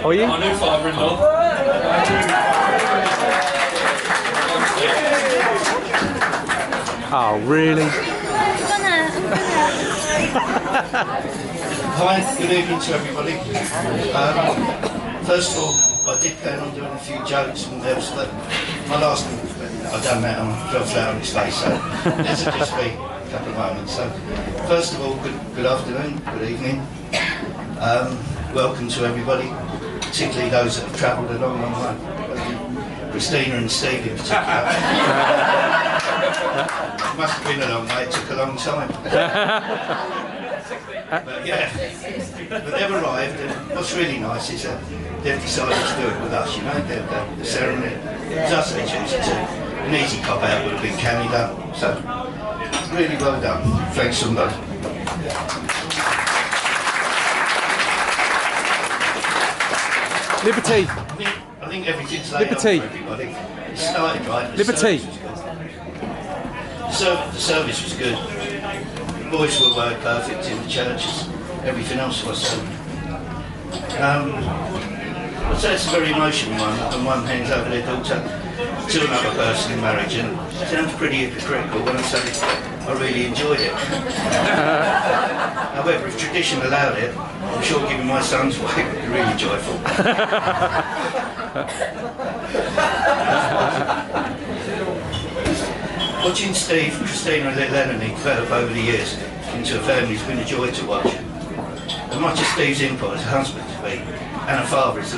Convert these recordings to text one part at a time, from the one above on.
Are you? My new father-in-law. Oh, really? Hi, good evening to everybody. First of all, I did plan on doing a few jokes, and there was my last one, I've done that and fell flat on his face, so this will just be a couple of moments. So, first of all, good afternoon, good evening. Welcome to everybody, particularly those that have travelled a long, long way. Christina and Steve in particular. Must have been a long way, it took a long time. But yeah, but they've arrived, and what's really nice is that they've decided to do it with us, you know, the ceremony. It was us they chose to. An easy cop out would have been Canada, so really well done. Thanks so much. Liberty. I think everything's laid Liberty. out for everybody. It started right. Liberty. The service was good. The boys were perfect in the churches. Everything else was. I'd say it's a very emotional one. And one hands over their daughter to another person in marriage, and it sounds pretty hypocritical when I say I really enjoyed it. However, if tradition allowed it, I'm sure giving my son's wife would be really joyful. Watching Steve, Christina and little Eleni develop over the years into a family has been a joy to watch. As much as Steve's input as a husband-to-be and a father is a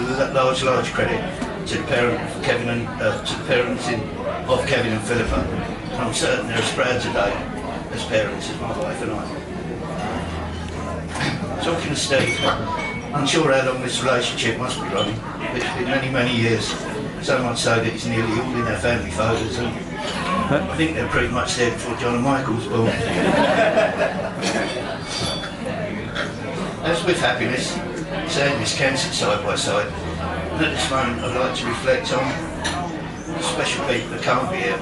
large credit to the parents of Kevin and Philippa. And I'm certain they're as proud today as parents as my wife and I. Talking to Steve, I'm sure how long this relationship must be running. It's been many, many years. So much so that it's nearly all in their family photos, and I think they're pretty much there before John and Michael was born. As with happiness, sadness can sit side by side. And at this moment I'd like to reflect on the special people that can't be here,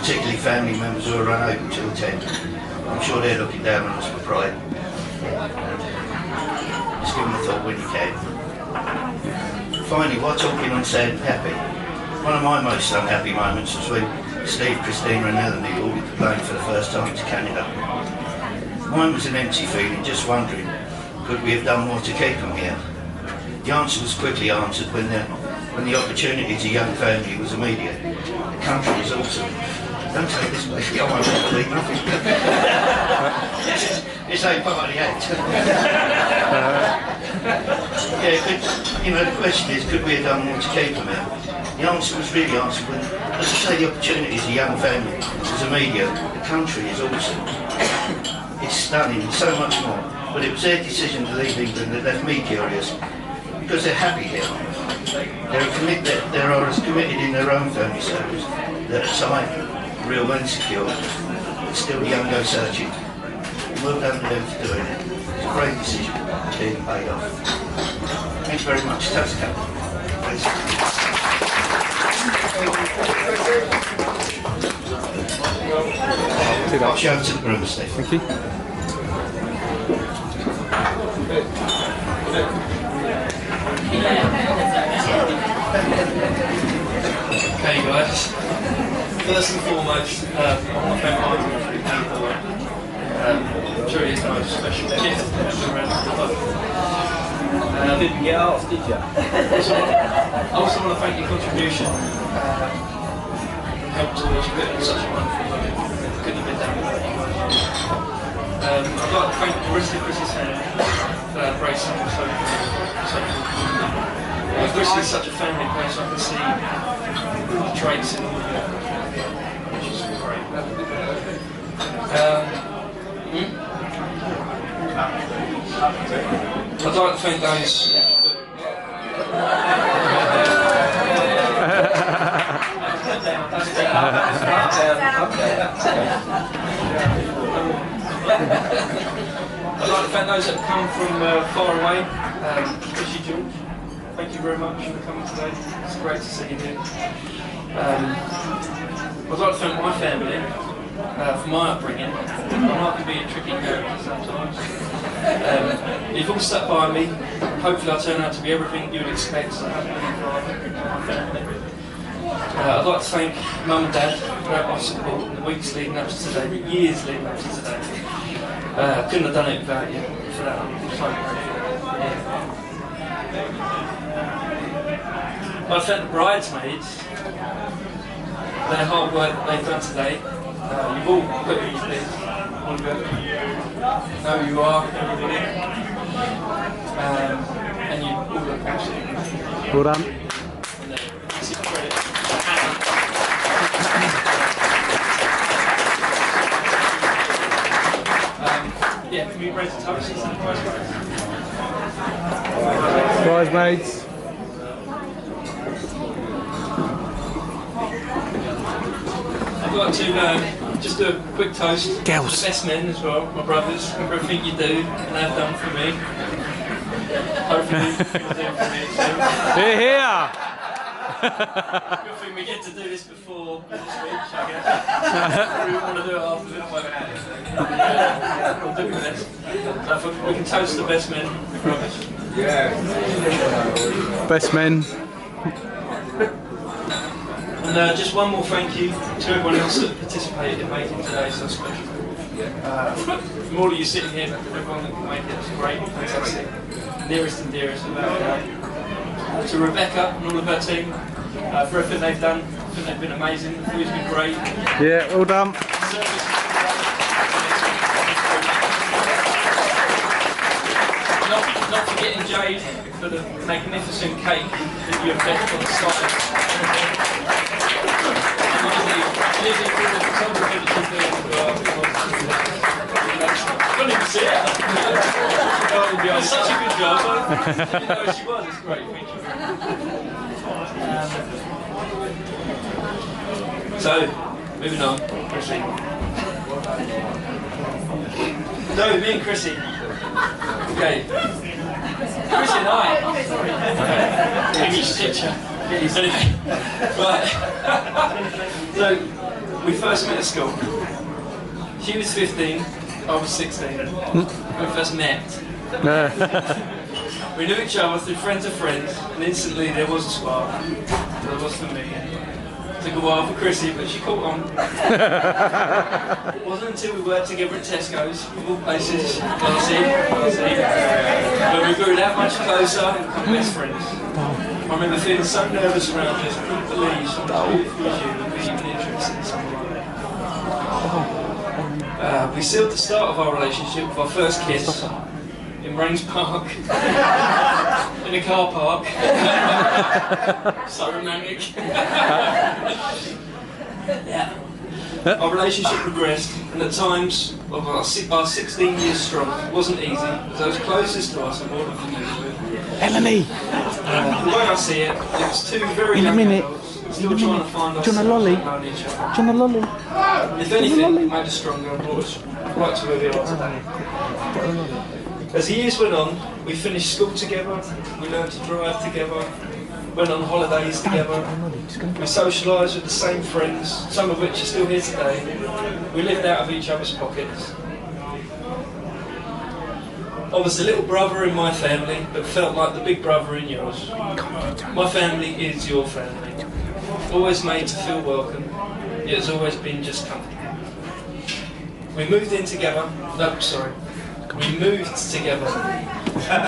particularly family members who are unable to attend. I'm sure they're looking down on us with pride. Just give them a thought when you can. Finally, while talking on sad and happy, one of my most unhappy moments was when Steve, Christina and Eleni boarded the plane for the first time to Canada. Mine was an empty feeling, just wondering, could we have done more to keep them here? The answer was quickly answered when the opportunity as a young family was immediate. The country was awesome. Don't take this baby, I won't believe nothing. It's a part of the act. The question is, could we have done more to keep them here? The answer was really answered when, as I say, the opportunity as a young family was immediate. The country is awesome. It's stunning and so much more. But it was their decision to leave England that left me curious, because they're happy here. They are as committed in their own family circles that at times real and secure, but still the young go searching. Well done to them for doing it. It's a great decision, being paid off. Thanks very much. Toast Captain. Please. I'll show it to the groom, Steve. Thank you. Okay guys, first and foremost, I want to thank my wife for the people. I'm sure it is no special gift around the boat. Didn't get asked, did you? I also want to thank your contribution. Helped towards you getting such a wonderful boat. Couldn't have been done without you guys. I'd like to thank the rest of Chrissy's family for embracing me so Chrissy is such a family place, I can see the traits in all of it, which is great. I'd like to thank those. I'd like to thank those that have come from far away. Chrissy, George, thank you very much for coming today. It's great to see you here. I'd like to thank my family for my upbringing. I might be a tricky character sometimes. You've all stuck by me. Hopefully I turn out to be everything you would expect. So I'd like to thank Mum and Dad for my support in the weeks leading up to today, the years leading up to today. Couldn't have done it without you. For that, I'm so grateful. I thank the bridesmaids for their hard work that they've done today. You've all put in your place. All of you know who you are, everybody. And you all look absolutely good. Well done. And this is credit to Hannah. Yeah, can we raise a toast instead of Bridesmaids. I'd like to just do a quick toast. Girls. Best men as well, my brothers, for everything you do and have done for me. Hopefully you'll do for me too. Here, here. Good thing we get to do this before the speech, I guess. We want to do it after, we don't work out. We'll do the best. So we can toast the best men, we promise. Best men. And just one more thank you to everyone else that participated in making today so special. From all of you sitting here, everyone that can make it, it's great, fantastic. Nearest and dearest, without a doubt. To Rebecca and all of her team, for everything they've done. I think they've been amazing, the food's been great. Yeah, all done. Not forgetting Jade for the magnificent cake that you have left on the side. Lizzie for the photography that she's doing as well. Couldn't even see it. It's such a good job. You know she was, it's great, thank you. So, moving on, Chrissy. So, me and Chrissy. Okay. Chrissy and I. English teacher. Anyway, right. So, we first met at school. She was 15, I was 16. When we first met. We knew each other through friends of friends, and instantly there was a spark. There was for me. It took a while for Chrissy, but she caught on. It wasn't until we worked together at Tesco's, of all places, when we grew that much closer and become best friends. I remember feeling so nervous around this, I couldn't believe someone as beautiful as you would be even interested in someone like that. We sealed the start of our relationship with our first kiss in Rains Park, in a car park. So romantic. Yeah. Our relationship progressed, and at times of our 16 years strong, it wasn't easy. Those closest to us are more than familiar with. Emily. The way I see it, it was two very young adults still trying to find us a lolly? around each other. Do you want a lolly? If anything, it made us stronger and brought us right to where we are today. As the years went on, we finished school together, we learned to drive together, went on holidays together, we socialised with the same friends, some of which are still here today. We lived out of each other's pockets. I was the little brother in my family, but felt like the big brother in yours. My family is your family. Always made to feel welcome, yet has always been just comfortable. We moved in together. No, sorry. We moved together.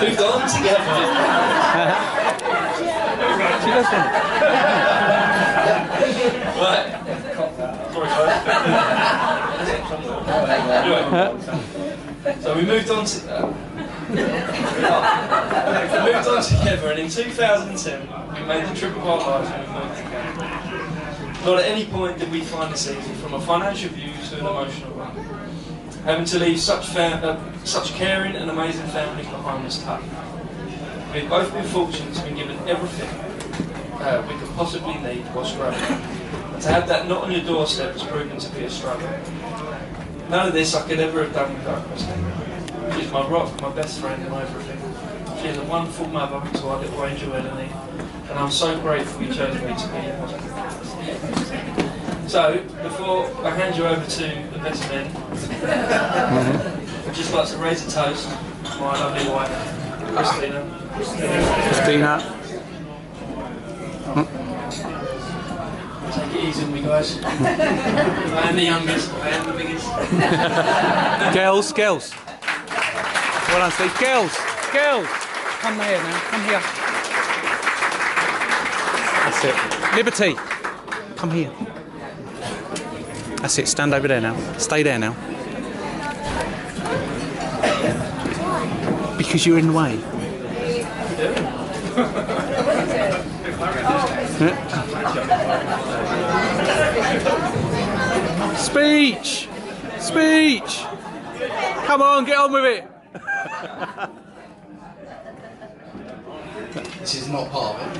Moved on together. Right. Anyway. So we moved on to. We moved on together, and in 2010 we made the trip of our lives and we moved together. Not at any point did we find this easy, from a financial view to an emotional one. Having to leave such caring and amazing family behind was tough. We've both been fortunate to be given everything we could possibly need while struggling. And to have that not on your doorstep has proven to be a struggle. None of this I could ever have done without Chrissy. She's my rock, my best friend and everything. She is a wonderful mother to our little angel Eleni, and I'm so grateful you chose me to be your husband. So, before I hand you over to the best men, I'd just like to raise a toast my lovely wife, Christina. Christina. Take it easy on me, guys. I am the youngest, I am the biggest. Girls. Well done, Steve. Girls. Come here now. Come here. That's it. Liberty. Come here. That's it. Stand over there now. Stay there now. Because you're in the way. Speech! Come on, get on with it! This is not part of it.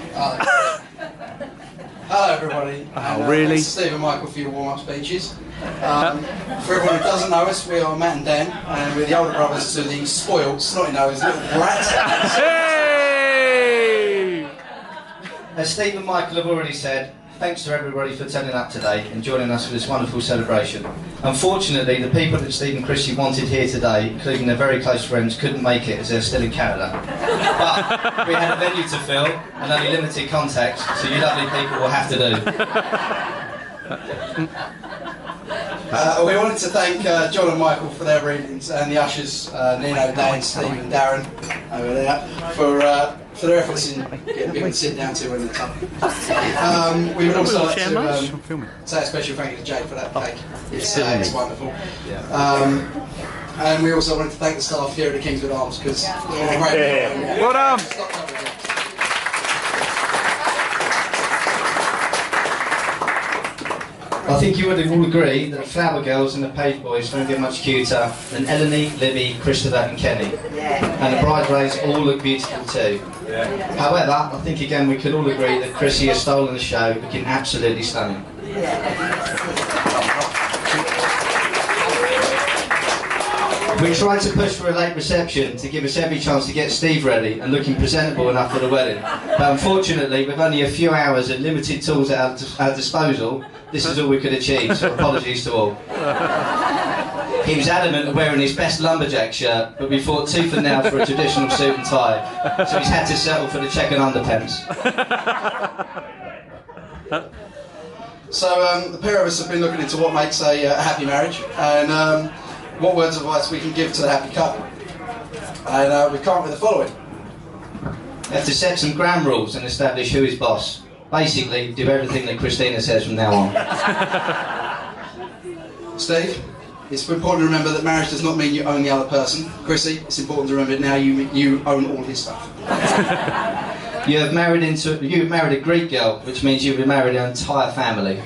Hello everybody. Oh, really? Thanks to Steve and Michael for your warm-up speeches. For everyone who doesn't know us, we are Matt and Dan, and we're the older brothers to the spoiled, snotty-nosed little brat. Hey! As Steve and Michael have already said, thanks to everybody for turning up today and joining us for this wonderful celebration. Unfortunately, the people that Steve and Chrissy wanted here today, including their very close friends, couldn't make it as they're still in Canada. But we had a venue to fill and only limited contacts, so you lovely people will have to do. We wanted to thank John and Michael for their readings, and the ushers, Nino, Dan, Steve and Darren over there, for their efforts in getting people to sit down to when they're tough. We would also like to say a special thank you to Jake for that cake. It's wonderful. And we also wanted to thank the staff here at the Kingswood Arms, because they're great. Well done! I think you would all agree that the Flower Girls and the Page Boys don't get much cuter than Eleni, Libby, Christopher and Kenny. And the bridesmaids all look beautiful too. However, I think again we could all agree that Chrissy has stolen the show, looking absolutely stunning. We tried to push for a late reception to give us every chance to get Steve ready and looking presentable enough for the wedding. But unfortunately, with only a few hours and limited tools at our disposal, this is all we could achieve, so apologies to all. He was adamant of wearing his best lumberjack shirt, but we fought tooth and nail for a traditional suit and tie, so he's had to settle for the check and underpants. So the pair of us have been looking into what makes a happy marriage, and what words of advice we can give to the happy couple. And we've come up with the following. We have to set some ground rules and establish who is boss. Basically, do everything that Christina says from now on. Steve, it's important to remember that marriage does not mean you own the other person. Chrissy, it's important to remember now you own all his stuff. You have married a Greek girl, which means you've married her entire family.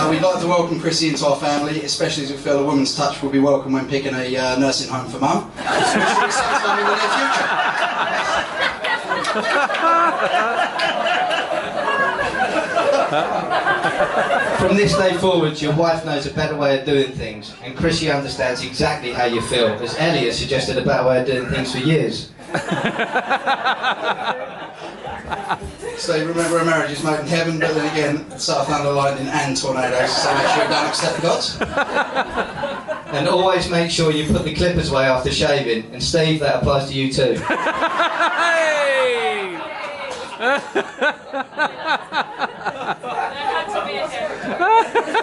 We'd like to welcome Chrissy into our family, especially as we feel a woman's touch will be welcome when picking a nursing home for mum, which will be sometime in the near future. From this day forward, your wife knows a better way of doing things, and Chrissy understands exactly how you feel, as Ellie has suggested a better way of doing things for years. So remember, a marriage is made in heaven, but then again, South Thunder, lightning and tornadoes, so make sure you don't upset the gods. And always make sure you put the clippers away after shaving, and Steve, that applies to you too.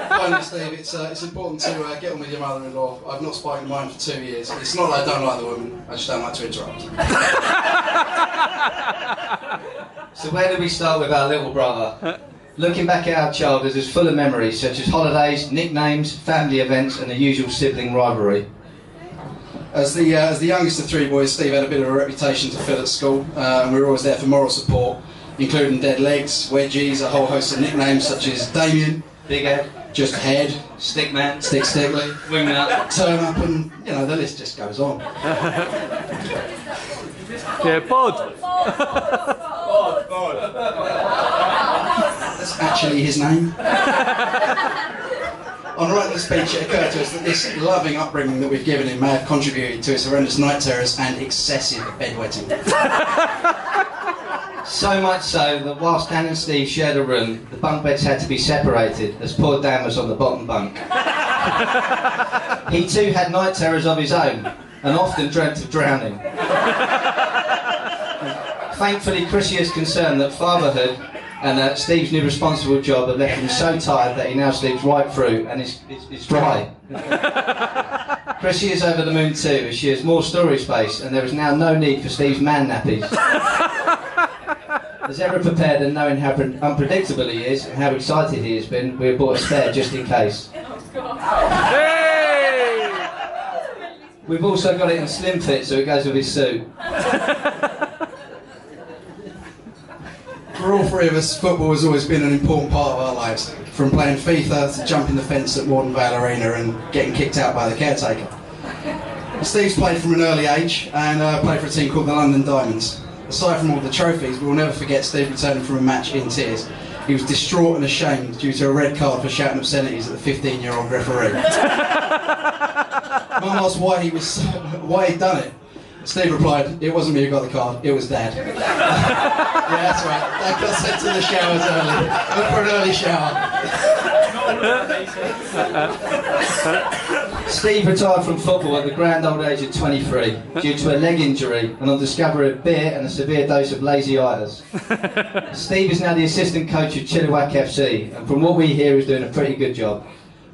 Finally, Steve, it's important to get on with your mother-in-law. I've not spoken to mine for 2 years. It's not that I don't like the woman, I just don't like to interrupt. So where do we start with our little brother? Looking back at our childhood is full of memories, such as holidays, nicknames, family events and the usual sibling rivalry. As the youngest of 3 boys, Steve had a bit of a reputation to fill at school, and we were always there for moral support, including dead legs, wedgies, a whole host of nicknames such as Damien, Big Head, Just Head, Stickman, Stickly, Wingnut, Turn Up, and you know the list just goes on. Yeah, Bod. That's actually his name. On writing the speech, it occurred to us that this loving upbringing that we've given him may have contributed to his horrendous night terrors and excessive bedwetting. So much so that whilst Dan and Steve shared a room, the bunk beds had to be separated as poor Dan was on the bottom bunk. He too had night terrors of his own, and often dreamt of drowning. Thankfully, Chrissy is concerned that fatherhood and Steve's new responsible job have left him so tired that he now sleeps right through and is dry. Chrissy is over the moon too, as she has more storage space, and there is now no need for Steve's man nappies. As ever prepared and knowing how unpredictable he is and how excited he has been, we have bought a spare just in case. Hey! We've also got it in slim fit so it goes with his suit. For all three of us, football has always been an important part of our lives, from playing FIFA to jumping the fence at Warden Vale Arena and getting kicked out by the caretaker. Steve's played from an early age and played for a team called the London Diamonds. Aside from all the trophies, we will never forget Steve returning from a match in tears. He was distraught and ashamed due to a red card for shouting obscenities at the 15-year-old referee. Mum asked why he'd done it. Steve replied, "It wasn't me who got the card, it was Dad." Yeah, that's right. Dad got sent to the showers early. Went for an early shower. Steve retired from football at the grand old age of 23 due to a leg injury and on discovery of beer and a severe dose of lazy-itis. Steve is now the assistant coach of Chilliwack FC, and from what we hear is doing a pretty good job.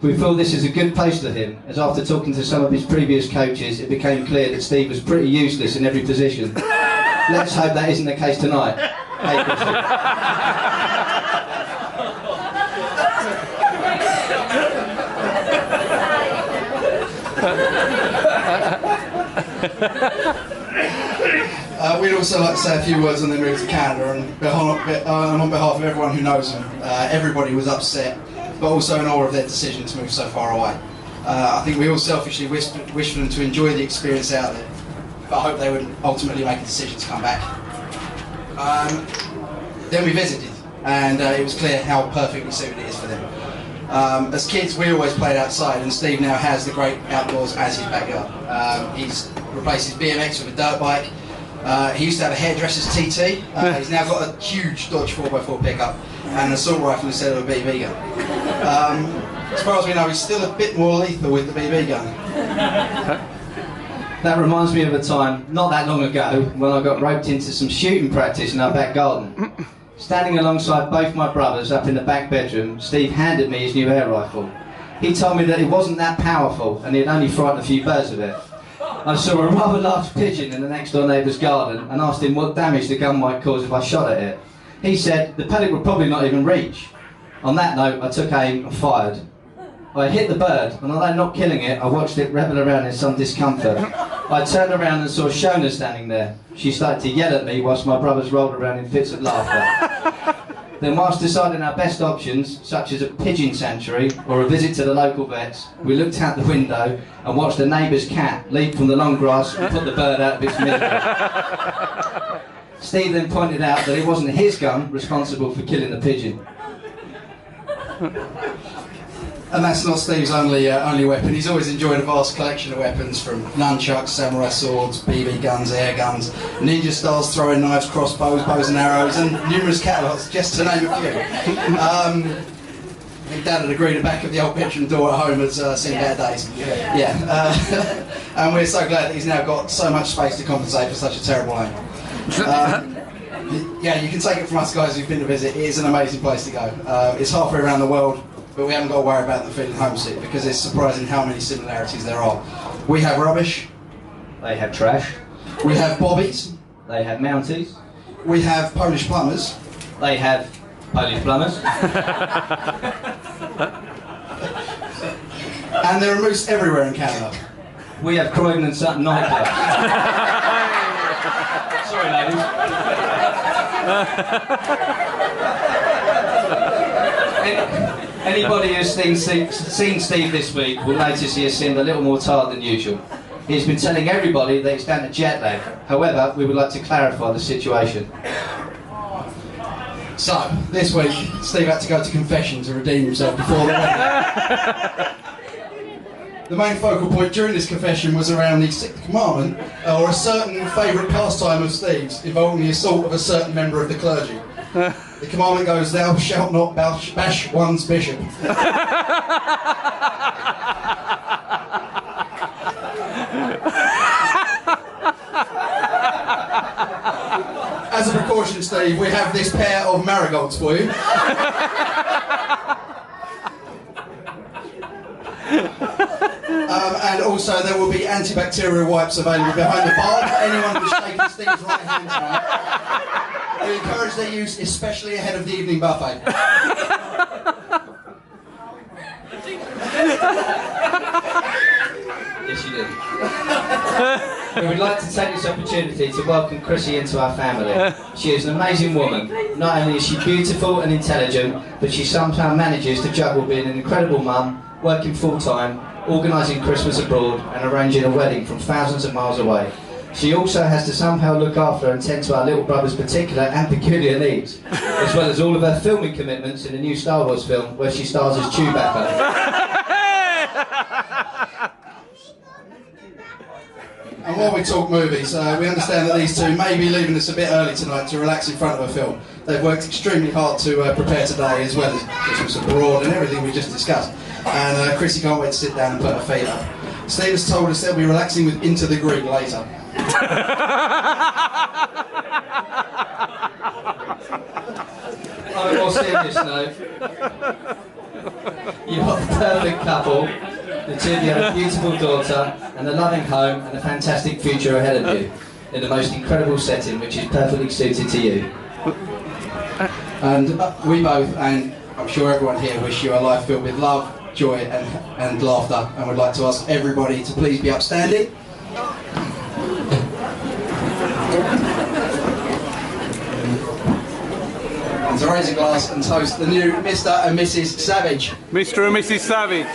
We feel this is a good post for him, as after talking to some of his previous coaches, it became clear that Steve was pretty useless in every position. Let's hope that isn't the case tonight. Hey, Chrissy. We'd also like to say a few words on their move to Canada, and on behalf of everyone who knows them, everybody was upset, but also in awe of their decision to move so far away. I think we all selfishly wish for them to enjoy the experience out there, but I hope they would ultimately make a decision to come back. Then we visited, and it was clear how perfectly suited it is for them. As kids, we always played outside, and Steve now has the great outdoors as his backyard. He's replaced his BMX with a dirt bike. He used to have a hairdresser's TT. He's now got a huge Dodge 4x4 pickup and an assault rifle instead of a BB gun. As far as we know, he's still a bit more lethal with the BB gun. That reminds me of a time, not that long ago, when I got roped into some shooting practice in our back garden. Standing alongside both my brothers up in the back bedroom, Steve handed me his new air rifle. He told me that it wasn't that powerful and he'd only frightened a few birds with it. I saw a rather large pigeon in the next door neighbour's garden and asked him what damage the gun might cause if I shot at it. He said the pellet would probably not even reach. On that note, I took aim and fired. I hit the bird, and although not killing it, I watched it revel around in some discomfort. I turned around and saw Shona standing there. She started to yell at me whilst my brothers rolled around in fits of laughter. Then whilst deciding our best options, such as a pigeon sanctuary or a visit to the local vets, we looked out the window and watched a neighbour's cat leap from the long grass and put the bird out of its misery. Steve then pointed out that it wasn't his gun responsible for killing the pigeon. And that's not Steve's only weapon. He's always enjoyed a vast collection of weapons, from nunchucks, samurai swords, BB guns, air guns, ninja stars, throwing knives, crossbows, bows and arrows, and numerous catalogues, just to name a few. Dad would agree the back of the old bedroom door at home has seen better days. Yeah. And we're so glad that he's now got so much space to compensate for such a terrible aim. Yeah, you can take it from us guys who've been to visit. It is an amazing place to go. It's halfway around the world, but we haven't got to worry about them feeling homesick, because it's surprising how many similarities there are. We have rubbish. They have trash. We have bobbies. They have mounties. We have Polish plumbers. They have Polish plumbers. And there are moose everywhere in Canada. We have Croydon and Sutton nightclubs. Sorry, ladies. Anybody who's seen Steve this week will notice he has seemed a little more tired than usual. He's been telling everybody that it's down to jet lag. However, we would like to clarify the situation. So, this week, Steve had to go to confession to redeem himself before the wedding. The main focal point during this confession was around the sixth commandment, or a certain favourite pastime of Steve's, involving the assault of a certain member of the clergy. The commandment goes, "Thou shalt not bash one's bishop." as a precaution, Steve, we have this pair of marigolds for you. And also there will be antibacterial wipes available behind the bar for anyone who's shaking Steve's right hand tonight. We encourage their use, especially ahead of the evening buffet. Yes, you do. We would like to take this opportunity to welcome Chrissy into our family. She is an amazing woman. Not only is she beautiful and intelligent, but she somehow manages to juggle being an incredible mum, working full-time, organising Christmas abroad and arranging a wedding from thousands of miles away. She also has to somehow look after and tend to our little brother's particular and peculiar needs, as well as all of her filming commitments in the new Star Wars film where she stars as Chewbacca. And while we talk movies, we understand that these two may be leaving us a bit early tonight to relax in front of a film. They've worked extremely hard to prepare today, as well as Christmas abroad and everything we just discussed. And Chrissy can't wait to sit down and put her feet up. Steve has told us they'll be relaxing with Into the Greek later. On a more serious note, you've got the perfect couple. The two of you have a beautiful daughter and a loving home and a fantastic future ahead of you in the most incredible setting which is perfectly suited to you. And we both, and I'm sure everyone here, wish you a life filled with love, joy and laughter, and would like to ask everybody to please be upstanding. And to raise a glass and toast the new Mr. and Mrs. Savage. Mr. and Mrs. Savage.